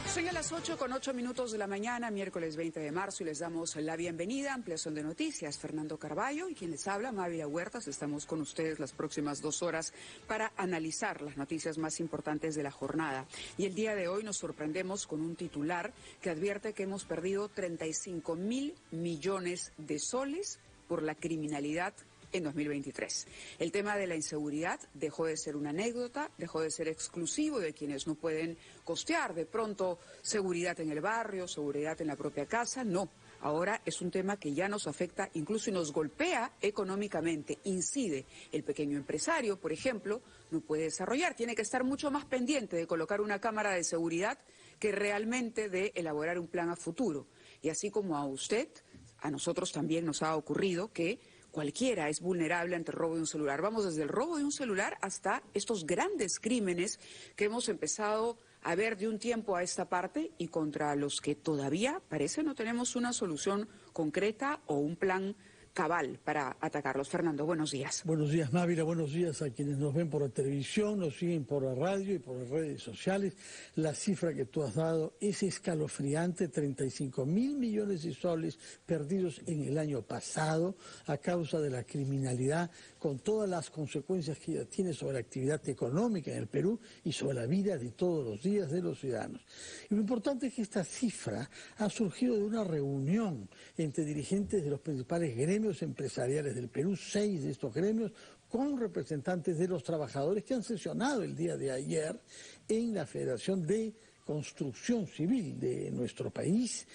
Son a las 8:08 de la mañana, miércoles 20 de marzo, y les damos la bienvenida a Ampliación de Noticias. Fernando Carballo y quien les habla, Mávila Huertas. Estamos con ustedes las próximas 2 horas para analizar las noticias más importantes de la jornada. Y el día de hoy nos sorprendemos con un titular que advierte que hemos perdido 35.000 millones de soles por la criminalidad en 2023. El tema de la inseguridad dejó de ser una anécdota, dejó de ser exclusivo de quienes no pueden costear de pronto seguridad en el barrio, seguridad en la propia casa. No, ahora es un tema que ya nos afecta incluso y nos golpea económicamente, incide. El pequeño empresario, por ejemplo, no puede desarrollar, tiene que estar mucho más pendiente de colocar una cámara de seguridad que realmente de elaborar un plan a futuro. Y así como a usted, a nosotros también nos ha ocurrido que cualquiera es vulnerable ante el robo de un celular. Vamos desde el robo de un celular hasta estos grandes crímenes que hemos empezado a ver de un tiempo a esta parte y contra los que todavía parece no tenemos una solución concreta o un plan cabal para atacarlos. Fernando, buenos días. Buenos días, Mávila. Buenos días a quienes nos ven por la televisión, nos siguen por la radio y por las redes sociales. La cifra que tú has dado es escalofriante, 35.000 millones de soles perdidos en el año pasado a causa de la criminalidad, con todas las consecuencias que ella tiene sobre la actividad económica en el Perú y sobre la vida de todos los días de los ciudadanos. Y lo importante es que esta cifra ha surgido de una reunión entre dirigentes de los principales gremios empresariales del Perú, 6 de estos gremios, con representantes de los trabajadores que han sesionado el día de ayer en la Federación de Construcción Civil de nuestro país,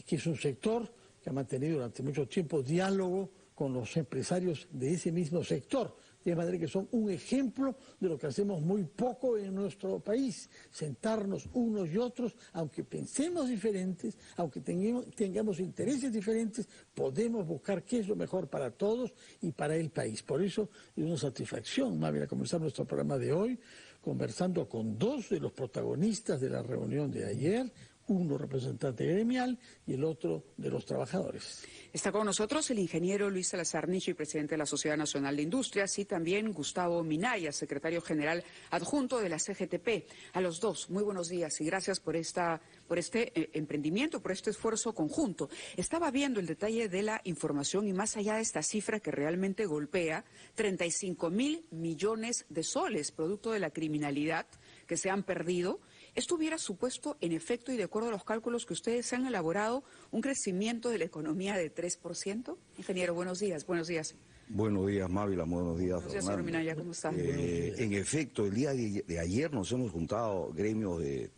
que es un sector que ha mantenido durante mucho tiempo diálogo con los empresarios de ese mismo sector, de manera que son un ejemplo de lo que hacemos muy poco en nuestro país, sentarnos unos y otros, aunque pensemos diferentes, aunque tengamos intereses diferentes, podemos buscar qué es lo mejor para todos y para el país. Por eso es una satisfacción, Mávila, comenzar nuestro programa de hoy conversando con 2 de los protagonistas de la reunión de ayer, uno representante gremial y el otro de los trabajadores. Está con nosotros el ingeniero Luis Salazar Nicho, presidente de la Sociedad Nacional de Industrias, y también Gustavo Minaya, secretario general adjunto de la CGTP. A los dos, muy buenos días y gracias por este emprendimiento, por este esfuerzo conjunto. Estaba viendo el detalle de la información y más allá de esta cifra que realmente golpea, 35.000 millones de soles, producto de la criminalidad que se han perdido. Esto hubiera supuesto, en efecto, y de acuerdo a los cálculos que ustedes han elaborado, un crecimiento de la economía de 3%. Ingeniero, buenos días. Buenos días. Buenos días, Mávila. Buenos días, Fernando. Señor Minaya, ¿cómo está? En efecto, el día de ayer nos hemos juntado gremios de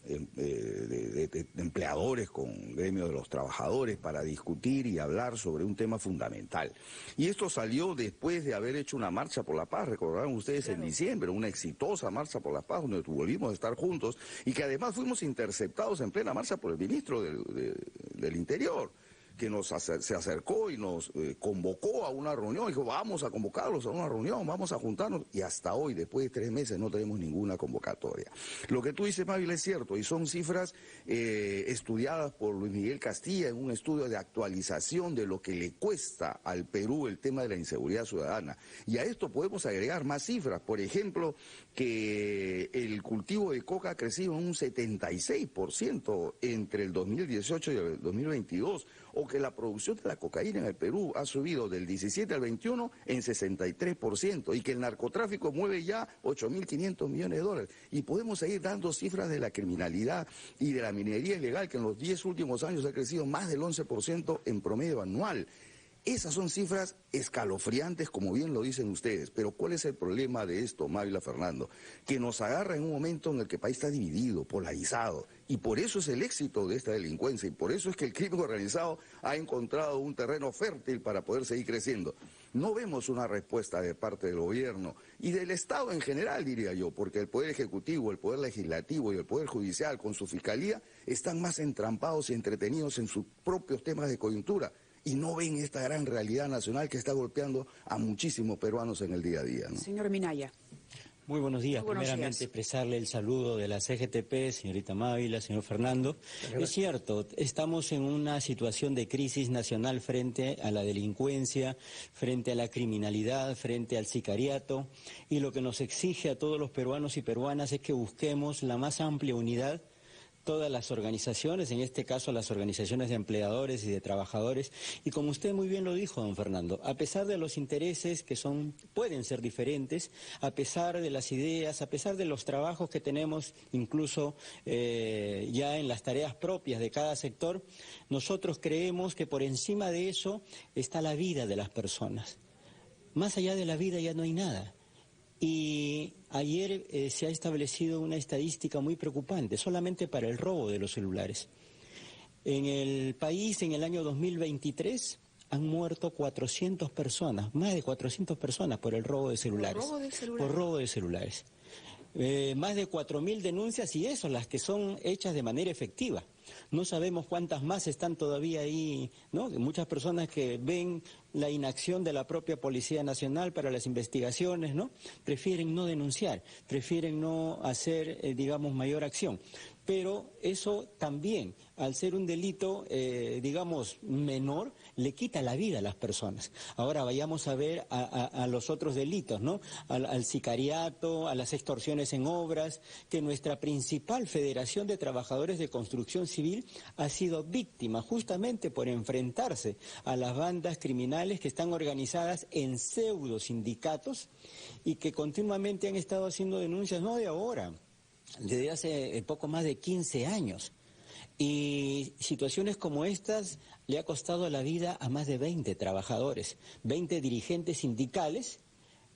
empleadores con gremios de los trabajadores para discutir y hablar sobre un tema fundamental. Y esto salió después de haber hecho una marcha por la paz, recordarán ustedes, claro, en diciembre, una exitosa marcha por la paz donde volvimos a estar juntos y que además fuimos interceptados en plena marcha por el ministro del Interior, que se acercó y nos convocó a una reunión, dijo, vamos a convocarlos a una reunión, vamos a juntarnos, y hasta hoy, después de 3 meses, no tenemos ninguna convocatoria. Lo que tú dices, Mávila, es cierto, y son cifras estudiadas por Luis Miguel Castilla en un estudio de actualización de lo que le cuesta al Perú el tema de la inseguridad ciudadana. Y a esto podemos agregar más cifras, por ejemplo, que el cultivo de coca ha crecido en un 76% entre el 2018 y el 2022, o que la producción de la cocaína en el Perú ha subido del 17 al 21 en 63%, y que el narcotráfico mueve ya 8.500 millones de dólares. Y podemos seguir dando cifras de la criminalidad y de la minería ilegal, que en los 10 últimos años ha crecido más del 11% en promedio anual. Esas son cifras escalofriantes, como bien lo dicen ustedes. Pero ¿cuál es el problema de esto, Mávila, Fernando? Que nos agarra en un momento en el que el país está dividido, polarizado. Y por eso es el éxito de esta delincuencia. Y por eso es que el crimen organizado ha encontrado un terreno fértil para poder seguir creciendo. No vemos una respuesta de parte del gobierno y del Estado en general, diría yo, porque el Poder Ejecutivo, el Poder Legislativo y el Poder Judicial, con su fiscalía, están más entrampados y entretenidos en sus propios temas de coyuntura. Y no ven esta gran realidad nacional que está golpeando a muchísimos peruanos en el día a día, ¿no? Señor Minaya. Muy buenos días. Primeramente, expresarle el saludo de la CGTP, señorita Mávila, señor Fernando. Es cierto, estamos en una situación de crisis nacional frente a la delincuencia, frente a la criminalidad, frente al sicariato, y lo que nos exige a todos los peruanos y peruanas es que busquemos la más amplia unidad todas las organizaciones, en este caso las organizaciones de empleadores y de trabajadores, y como usted muy bien lo dijo, don Fernando, a pesar de los intereses que pueden ser diferentes, a pesar de las ideas, a pesar de los trabajos que tenemos, incluso ya en las tareas propias de cada sector, nosotros creemos que por encima de eso está la vida de las personas. Más allá de la vida ya no hay nada. Y ayer se ha establecido una estadística muy preocupante, solamente para el robo de los celulares. En el país, en el año 2023, han muerto 400 personas, más de 400 personas por el robo de celulares. ¿Por robo de celulares? Por robo de celulares. Más de 4.000 denuncias y eso, las que son hechas de manera efectiva. No sabemos cuántas más están todavía ahí, ¿no? Muchas personas que ven la inacción de la propia Policía Nacional para las investigaciones, ¿no? Prefieren no denunciar, prefieren no hacer, digamos, mayor acción. Pero eso también, al ser un delito, digamos, menor, le quita la vida a las personas. Ahora vayamos a ver a los otros delitos, ¿no? Al sicariato, a las extorsiones en obras, que nuestra principal Federación de Trabajadores de Construcción Civil ha sido víctima justamente por enfrentarse a las bandas criminales que están organizadas en pseudo sindicatos y que continuamente han estado haciendo denuncias, no de ahora, desde hace poco más de 15 años. Y situaciones como estas le ha costado la vida a más de 20 trabajadores, 20 dirigentes sindicales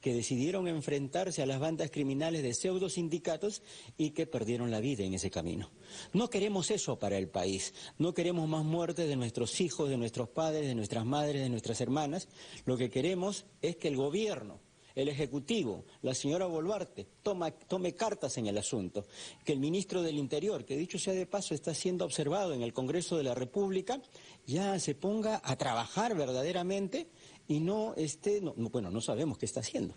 que decidieron enfrentarse a las bandas criminales de pseudo sindicatos y que perdieron la vida en ese camino. No queremos eso para el país, no queremos más muertes de nuestros hijos, de nuestros padres, de nuestras madres, de nuestras hermanas. Lo que queremos es que el gobierno, el Ejecutivo, la señora Boluarte, tome cartas en el asunto, que el ministro del Interior, que dicho sea de paso está siendo observado en el Congreso de la República, ya se ponga a trabajar verdaderamente y no sabemos qué está haciendo,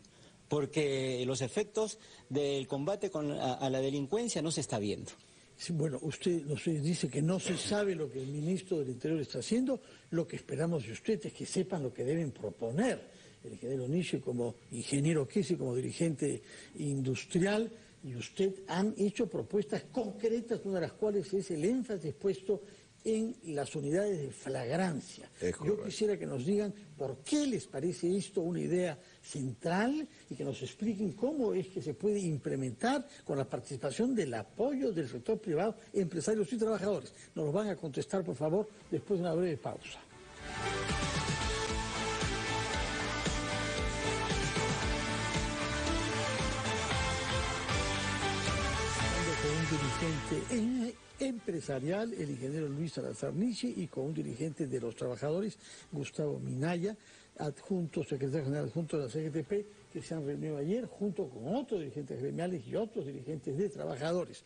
porque los efectos del combate a la delincuencia no se está viendo. Sí, bueno, usted nos dice que no se sabe lo que el ministro del Interior está haciendo. Lo que esperamos de usted es que sepan lo que deben proponer. El ingeniero Nishi como ingeniero Kisi, como dirigente industrial, y usted han hecho propuestas concretas, una de las cuales es el énfasis puesto en las unidades de flagrancia. Yo quisiera que nos digan por qué les parece esto una idea central y que nos expliquen cómo es que se puede implementar con la participación del apoyo del sector privado, empresarios y trabajadores. Nos lo van a contestar, por favor, después de una breve pausa. Con un dirigente empresarial, el ingeniero Luis Salazar Nishi, y con un dirigente de los trabajadores, Gustavo Minaya, secretario general adjunto de la CGTP, que se han reunido ayer junto con otros dirigentes gremiales y otros dirigentes de trabajadores.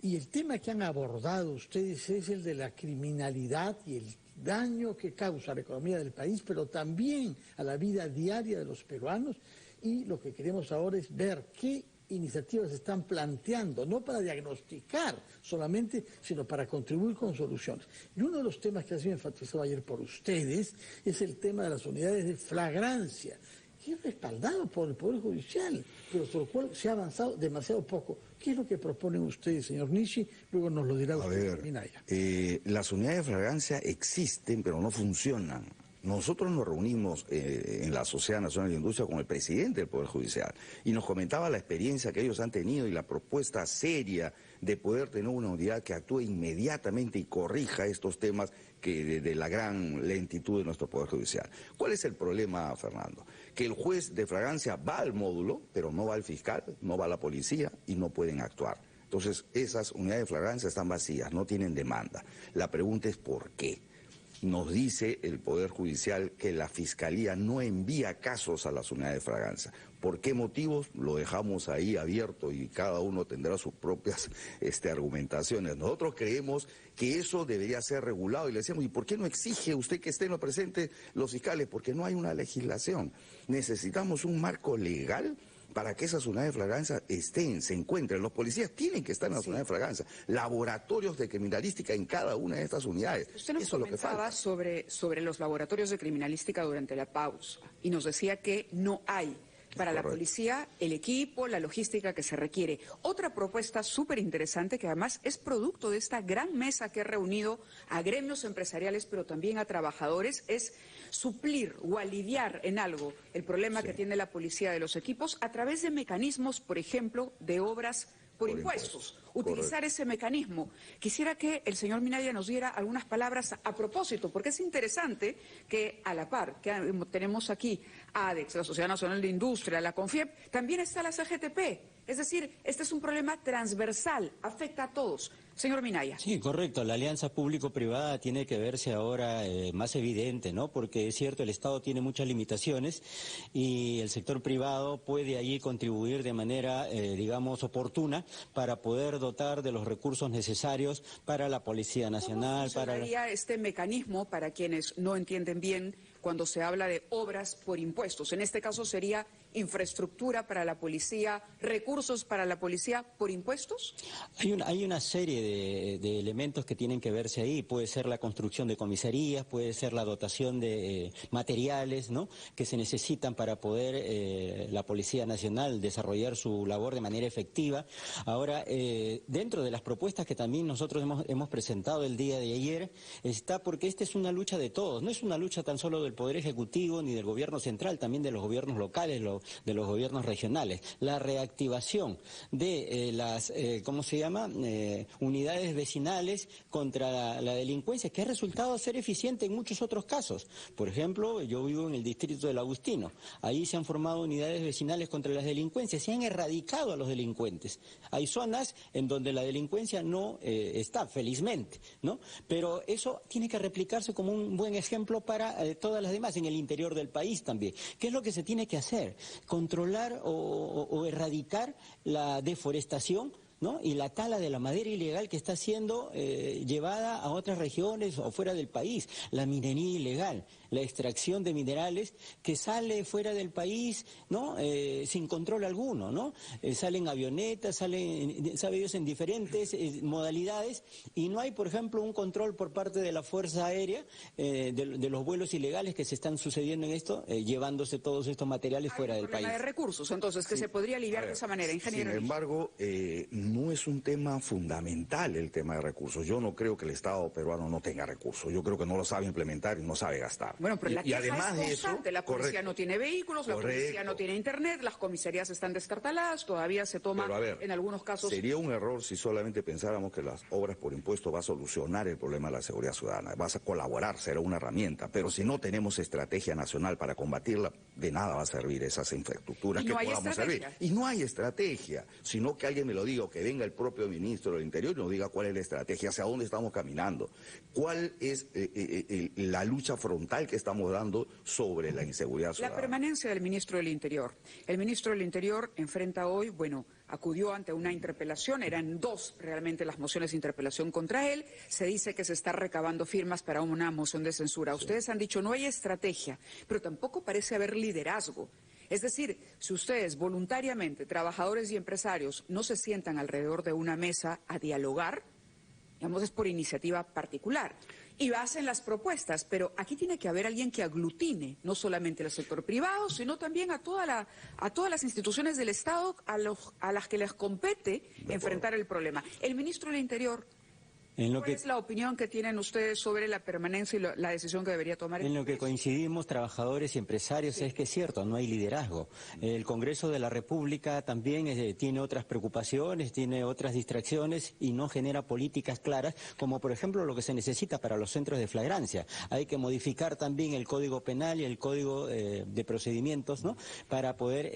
Y el tema que han abordado ustedes es el de la criminalidad y el daño que causa a la economía del país, pero también a la vida diaria de los peruanos, y lo que queremos ahora es ver qué iniciativas se están planteando, no para diagnosticar solamente, sino para contribuir con soluciones. Y uno de los temas que ha sido enfatizado ayer por ustedes es el tema de las unidades de flagrancia, que es respaldado por el Poder Judicial, pero sobre el cual se ha avanzado demasiado poco. ¿Qué es lo que proponen ustedes, señor Nishi? Luego nos lo dirá usted, Minaya. Las unidades de flagrancia existen, pero no funcionan. Nosotros nos reunimos en la Sociedad Nacional de Industria con el presidente del Poder Judicial y nos comentaba la experiencia que ellos han tenido y la propuesta seria de poder tener una unidad que actúe inmediatamente y corrija estos temas que de la gran lentitud de nuestro Poder Judicial. ¿Cuál es el problema, Fernando? Que el juez de flagrancia va al módulo, pero no va al fiscal, no va a la policía y no pueden actuar. Entonces, esas unidades de flagrancia están vacías, no tienen demanda. La pregunta es ¿por qué? Nos dice el Poder Judicial que la Fiscalía no envía casos a las unidades de flagrancia. ¿Por qué motivos? Lo dejamos ahí abierto y cada uno tendrá sus propias argumentaciones. Nosotros creemos que eso debería ser regulado y le decíamos, ¿y por qué no exige usted que estén presentes los fiscales? Porque no hay una legislación. Necesitamos un marco legal para que esas unidades de flagrancia se encuentren. Los policías tienen que estar en las unidades de flagrancia, laboratorios de criminalística en cada una de estas unidades. Usted nos comentaba sobre los laboratorios de criminalística durante la pausa y nos decía que no hay para la policía, el equipo, la logística que se requiere. Otra propuesta súper interesante que además es producto de esta gran mesa que ha reunido a gremios empresariales pero también a trabajadores es suplir o aliviar en algo el problema que tiene la policía de los equipos a través de mecanismos, por ejemplo, de obras por impuestos. Utilizar ese mecanismo. Quisiera que el señor Minaya nos diera algunas palabras a propósito, porque es interesante que a la par que tenemos aquí ADEX, la Sociedad Nacional de Industria, la CONFIEP, también está la CGTP. Es decir, este es un problema transversal, afecta a todos. Señor Minaya. Sí, correcto. La alianza público-privada tiene que verse ahora más evidente, ¿no? Porque es cierto, el Estado tiene muchas limitaciones y el sector privado puede allí contribuir de manera, digamos, oportuna para poder dotar de los recursos necesarios para la Policía Nacional. ¿Cómo funcionaría este mecanismo para quienes no entienden bien cuando se habla de obras por impuestos? En este caso sería infraestructura para la policía, recursos para la policía por impuestos. Hay una serie de elementos que tienen que verse ahí. Puede ser la construcción de comisarías, puede ser la dotación de materiales, ¿no?, que se necesitan para poder la Policía Nacional desarrollar su labor de manera efectiva. Ahora, dentro de las propuestas que también nosotros hemos presentado el día de ayer, está porque esta es una lucha de todos, no es una lucha tan solo del Poder Ejecutivo ni del Gobierno central, también de los gobiernos locales, de los gobiernos regionales. La reactivación de las, ¿cómo se llama?, unidades vecinales contra la delincuencia, que ha resultado ser eficiente en muchos otros casos. Por ejemplo, yo vivo en el distrito del Agustino. Ahí se han formado unidades vecinales contra las delincuencias, se han erradicado a los delincuentes. Hay zonas en donde la delincuencia no está, felizmente, ¿no? Pero eso tiene que replicarse como un buen ejemplo para todas las demás, en el interior del país también. ¿Qué es lo que se tiene que hacer? Controlar o erradicar la deforestación, ¿no?, y la tala de la madera ilegal que está siendo llevada a otras regiones o fuera del país, la minería ilegal, la extracción de minerales que sale fuera del país, ¿no?, sin control alguno, ¿no? Salen avionetas, sabe Dios, en diferentes modalidades, y no hay, por ejemplo, un control por parte de la Fuerza Aérea de los vuelos ilegales que se están sucediendo en esto, llevándose todos estos materiales fuera del país. Hay de recursos, entonces, que se podría aliviar de esa manera, ingeniero. Sin embargo, no es un tema fundamental el tema de recursos. Yo no creo que el Estado peruano no tenga recursos. Yo creo que no lo sabe implementar y no sabe gastar. Bueno, pero la además es constante. La policía no tiene vehículos, la policía no tiene internet, las comisarías están destartaladas, todavía se toma en algunos casos. Sería un error si solamente pensáramos que las obras por impuesto va a solucionar el problema de la seguridad ciudadana. Vas a colaborar, será una herramienta, pero si no tenemos estrategia nacional para combatirla, de nada va a servir esas infraestructuras que podamos servir. Y no hay estrategia, sino que alguien me lo diga, o que venga el propio ministro del Interior y nos diga cuál es la estrategia, hacia dónde estamos caminando, cuál es la lucha frontal que estamos dando sobre la inseguridad ciudadana. La permanencia del ministro del Interior. El ministro del Interior enfrenta hoy, acudió ante una interpelación, eran dos realmente las mociones de interpelación contra él, se dice que se está recabando firmas para una moción de censura. Ustedes han dicho no hay estrategia, pero tampoco parece haber liderazgo. Es decir, si ustedes voluntariamente, trabajadores y empresarios, no se sientan alrededor de una mesa a dialogar, digamos, es por iniciativa particular, y hacen las propuestas, pero aquí tiene que haber alguien que aglutine, no solamente al sector privado, sino también a todas las instituciones del Estado a las que les compete enfrentar el problema. El ministro del Interior... ¿Cuál es la opinión que tienen ustedes sobre la permanencia y la decisión que debería tomar el Congreso? En lo que coincidimos trabajadores y empresarios es que es cierto, no hay liderazgo. El Congreso de la República también tiene otras preocupaciones, tiene otras distracciones y no genera políticas claras, como por ejemplo lo que se necesita para los centros de flagrancia. Hay que modificar también el Código Penal y el Código de Procedimientos, ¿no?, para poder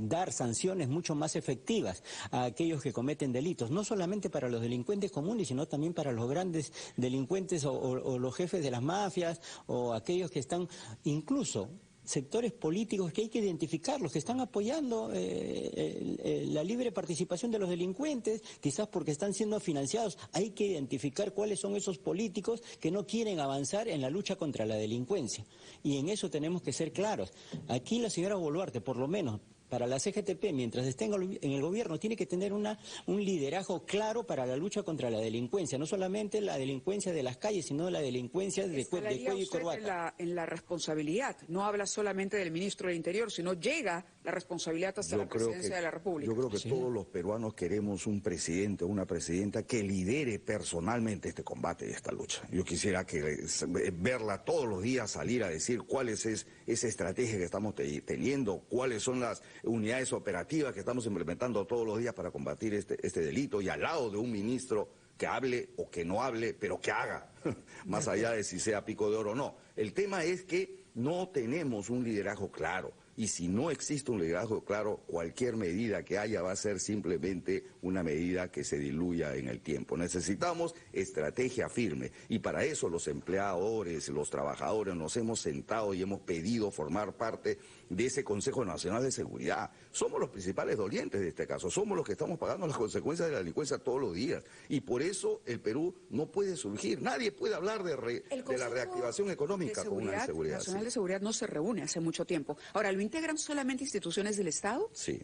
dar sanciones mucho más efectivas a aquellos que cometen delitos, no solamente para los delincuentes comunes, sino también para los grandes delincuentes o los jefes de las mafias o aquellos que están, incluso sectores políticos que hay que identificar, los que están apoyando la libre participación de los delincuentes, quizás porque están siendo financiados. Hay que identificar cuáles son esos políticos que no quieren avanzar en la lucha contra la delincuencia. Y en eso tenemos que ser claros. Aquí la señora Boluarte, por lo menos, para la CGTP, mientras esté en el gobierno, tiene que tener un liderazgo claro para la lucha contra la delincuencia, no solamente la delincuencia de las calles, sino la delincuencia de cuello y corbata. En la responsabilidad, no habla solamente del ministro del Interior, sino llega la responsabilidad hasta la presidencia de la República. Yo creo que todos los peruanos queremos un presidente o una presidenta que lidere personalmente este combate y esta lucha. Yo quisiera verla todos los días salir a decir cuál es esa estrategia que estamos teniendo, cuáles son las unidades operativas que estamos implementando todos los días para combatir este delito, y al lado de un ministro que hable o que no hable, pero que haga, más allá de si sea pico de oro o no. El tema es que no tenemos un liderazgo claro. Y si no existe un liderazgo claro, cualquier medida que haya va a ser simplemente una medida que se diluya en el tiempo. Necesitamos estrategia firme, y para eso los empleadores, los trabajadores nos hemos sentado y hemos pedido formar parte de ese Consejo Nacional de Seguridad. Somos los principales dolientes de este caso, somos los que estamos pagando las consecuencias de la delincuencia todos los días, y por eso el Perú no puede surgir. Nadie puede hablar de la reactivación económica con una inseguridad. El Consejo Nacional de Seguridad no se reúne hace mucho tiempo. Ahora, ¿lo integran solamente instituciones del Estado? Sí,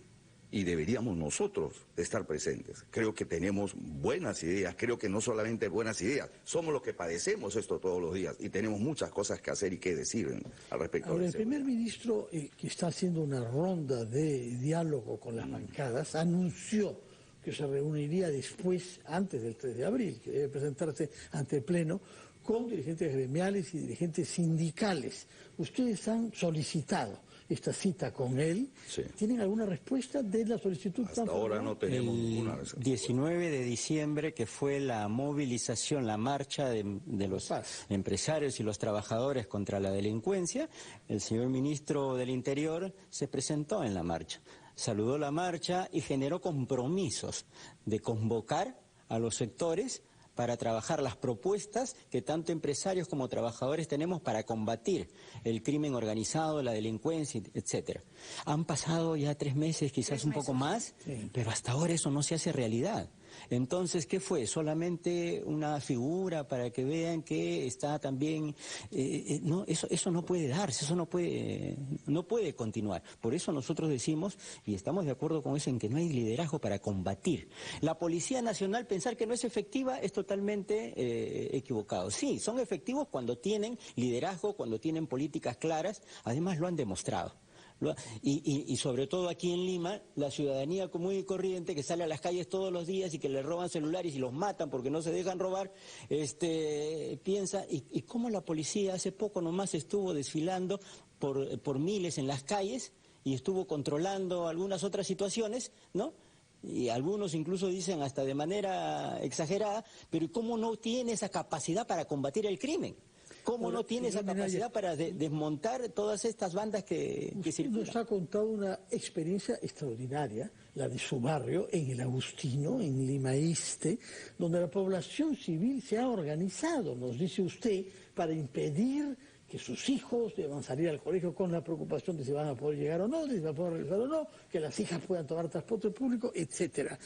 y deberíamos nosotros estar presentes. Creo que tenemos buenas ideas, creo que no solamente buenas ideas, somos los que padecemos esto todos los días y tenemos muchas cosas que hacer y que decir al respecto. Ahora, el primer ministro, que está haciendo una ronda de diálogo con las bancadas, anunció que se reuniría después, antes del 3 de abril, que debe presentarse ante el Pleno, con dirigentes gremiales y dirigentes sindicales. Ustedes han solicitado esta cita con él. Sí. ¿Tienen alguna respuesta de la solicitud? Hasta ahora no tenemos ninguna respuesta. El 19 de diciembre, que fue la movilización, la marcha de los empresarios y los trabajadores contra la delincuencia, el señor ministro del Interior se presentó en la marcha, saludó la marcha y generó compromisos de convocar a los sectores para trabajar las propuestas que tanto empresarios como trabajadores tenemos para combatir el crimen organizado, la delincuencia, etcétera. Han pasado ya 3 meses, quizás un poco más, pero hasta ahora eso no se hace realidad. Entonces, ¿qué fue? ¿Solamente una figura para que vean que está también...? No, eso no puede darse, eso no puede continuar. Por eso nosotros decimos, y estamos de acuerdo con eso, en que no hay liderazgo para combatir. La Policía Nacional, pensar que no es efectiva es totalmente equivocado. Sí, son efectivos cuando tienen liderazgo, cuando tienen políticas claras, además lo han demostrado. Y sobre todo aquí en Lima, la ciudadanía común y corriente que sale a las calles todos los días y que le roban celulares y los matan porque no se dejan robar, piensa, y cómo la policía hace poco nomás estuvo desfilando por miles en las calles y estuvo controlando algunas otras situaciones, ¿no? Y algunos incluso dicen hasta de manera exagerada, pero ¿cómo no tiene esa capacidad para combatir el crimen? ¿Cómo no tiene esa capacidad para desmontar todas estas bandas que circulan? Nos ha contado una experiencia extraordinaria, la de su barrio, en el Agustino, en Lima Este, donde la población civil se ha organizado, nos dice usted, para impedir que sus hijos deban salir al colegio con la preocupación de si van a poder llegar o no, de si van a poder regresar o no, que las hijas puedan tomar transporte público, etcétera.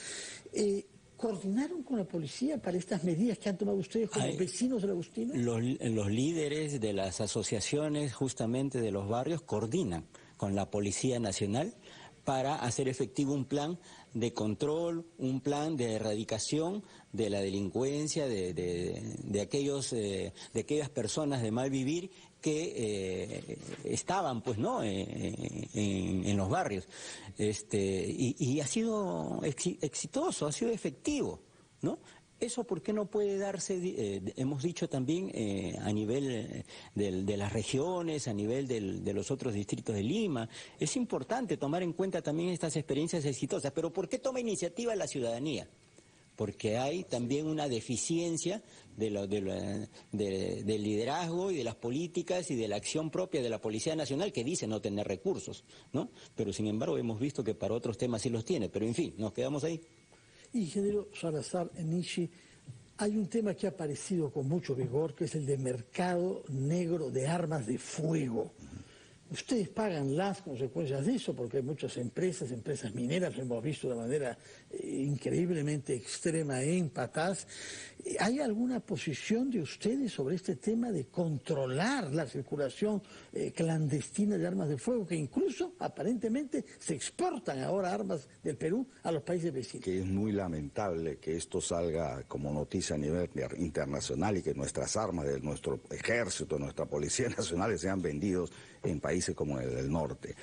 ¿Coordinaron con la policía para estas medidas que han tomado ustedes como vecinos del Agustino? Los líderes de las asociaciones justamente de los barrios coordinan con la Policía Nacional para hacer efectivo un plan de control, un plan de erradicación de la delincuencia, de aquellas personas de mal vivir que estaban, pues, ¿no?, en los barrios. Y ha sido exitoso, ha sido efectivo, ¿no? Eso, ¿por qué no puede darse, hemos dicho también, a nivel de las regiones, a nivel de los otros distritos de Lima? Es importante tomar en cuenta también estas experiencias exitosas, pero ¿por qué toma iniciativa la ciudadanía? Porque hay también una deficiencia del liderazgo y de las políticas y de la acción propia de la Policía Nacional, que dice no tener recursos, ¿no? Pero sin embargo hemos visto que para otros temas sí los tiene, pero en fin, nos quedamos ahí. Ingeniero Salazar Enishi, hay un tema que ha aparecido con mucho vigor, que es el de mercado negro de armas de fuego. Ustedes pagan las consecuencias de eso, porque hay muchas empresas mineras, lo hemos visto de manera increíblemente extrema en Patás, ¿Hay alguna posición de ustedes sobre este tema de controlar la circulación clandestina de armas de fuego, que incluso aparentemente se exportan ahora armas del Perú a los países vecinos? Que es muy lamentable que esto salga como noticia a nivel internacional y que nuestras armas de nuestro ejército, nuestra Policía Nacional sean vendidos en países como el del norte.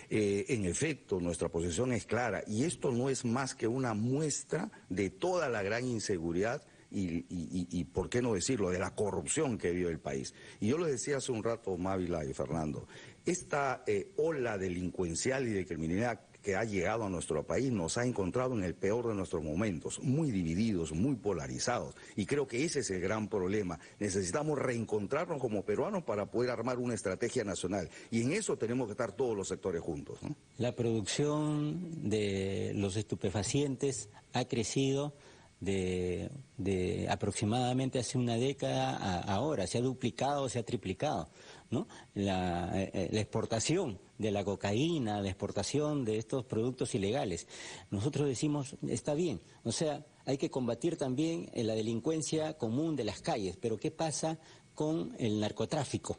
En efecto, nuestra posición es clara y esto no es más que una muestra de toda la gran inseguridad y por qué no decirlo, de la corrupción que vive el país. Y yo lo decía hace un rato, Mávila y Fernando, esta ola delincuencial y de criminalidad que ha llegado a nuestro país nos ha encontrado en el peor de nuestros momentos, muy divididos, muy polarizados, y creo que ese es el gran problema. Necesitamos reencontrarnos como peruanos para poder armar una estrategia nacional, y en eso tenemos que estar todos los sectores juntos, ¿no? La producción de los estupefacientes ha crecido de aproximadamente hace una década a ahora, se ha duplicado, se ha triplicado, ¿no? La exportación de la cocaína, la exportación de estos productos ilegales. Nosotros decimos, está bien, o sea, hay que combatir también la delincuencia común de las calles, pero ¿qué pasa con el narcotráfico?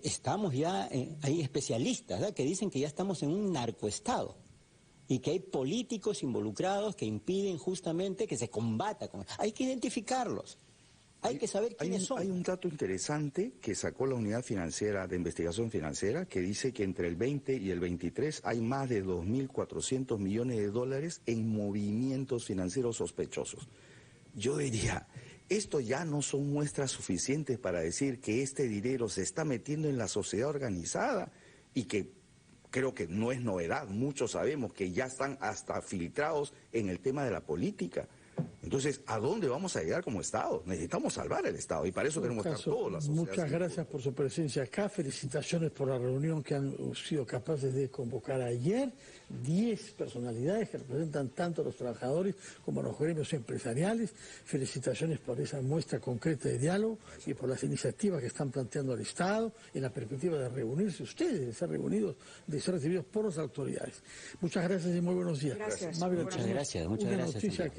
Estamos ya, hay especialistas, ¿verdad?, que dicen que ya estamos en un narcoestado y que hay políticos involucrados que impiden justamente que se combata con... Hay que identificarlos. Hay que saber quiénes son. Hay un dato interesante que sacó la Unidad Financiera de Investigación Financiera que dice que entre el 20 y el 23 hay más de 2.400 millones de dólares en movimientos financieros sospechosos. Yo diría, esto ya no son muestras suficientes para decir que este dinero se está metiendo en la sociedad organizada y que creo que no es novedad, muchos sabemos que ya están hasta filtrados en el tema de la política. Entonces, ¿a dónde vamos a llegar como Estado? Necesitamos salvar el Estado y para eso tenemos que estar todos las sociedades. Muchas gracias por su presencia acá, felicitaciones por la reunión que han sido capaces de convocar ayer, 10 personalidades que representan tanto a los trabajadores como a los gremios empresariales, felicitaciones por esa muestra concreta de diálogo y por las iniciativas que están planteando al Estado en la perspectiva de reunirse ustedes, de ser reunidos, de ser recibidos por las autoridades. Muchas gracias y muy buenos días. Gracias. Muchas gracias.